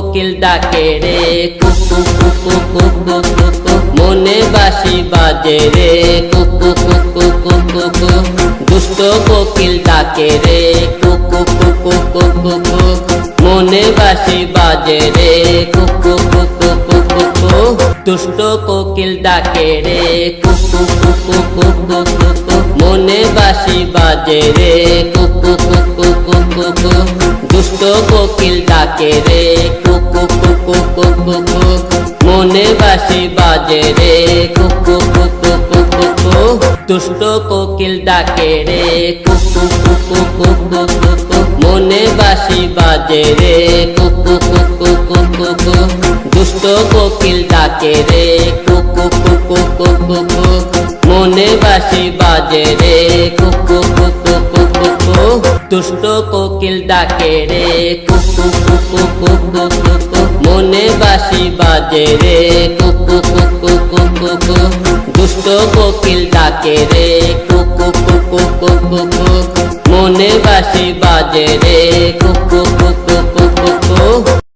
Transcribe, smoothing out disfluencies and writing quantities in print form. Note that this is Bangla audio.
কোকিল ডাকে রে কুকু কুকু কুকু কুকু, মনে বাঁশি বাজে রে কুকু কুকু কুকু কুকু। দুষ্ট কোকিল ডাকে রে কুকু কুকু কুকু কুকু, মনে বাঁশি বাজে রে কুকু কুকু কুকু কুকু। দুষ্ট কোকিল ডাকে রে কুকু কুকু কুকু কুকু, মনে বাঁশি বাজে রে কুকু কুকু কুকু কুকু। দুষ্ট কোকিল ডাকে রে কুকু কুকু কুকু কুকু, মনে বাঁশি বাজে রে কুকু কুকু কুকু কুকু। দুষ্ট কোকিল ডাকে রে কুকু কুকু কুকু কুকু, মনে বাঁশি বাজে রে কুকু কুকু কুকু কুকু। দুষ্ট কোকিল ডাকে রে কুকু কুকু কুকু কুকু, মনে বাঁশি বাজে রে কুকু কুকু কুকু কুকু। দুষ্ট কোকিল ডাকে রে কুকু কুকু কুকু কুকু, মনে বাঁশি বাজে রে কুকু কুকু কুকু কুকু। দুষ্ট কোকিল ডাকে রে কুকু কুকু কুকু কুকু, মনে বাঁশি বাজে রে কুকু কুকু।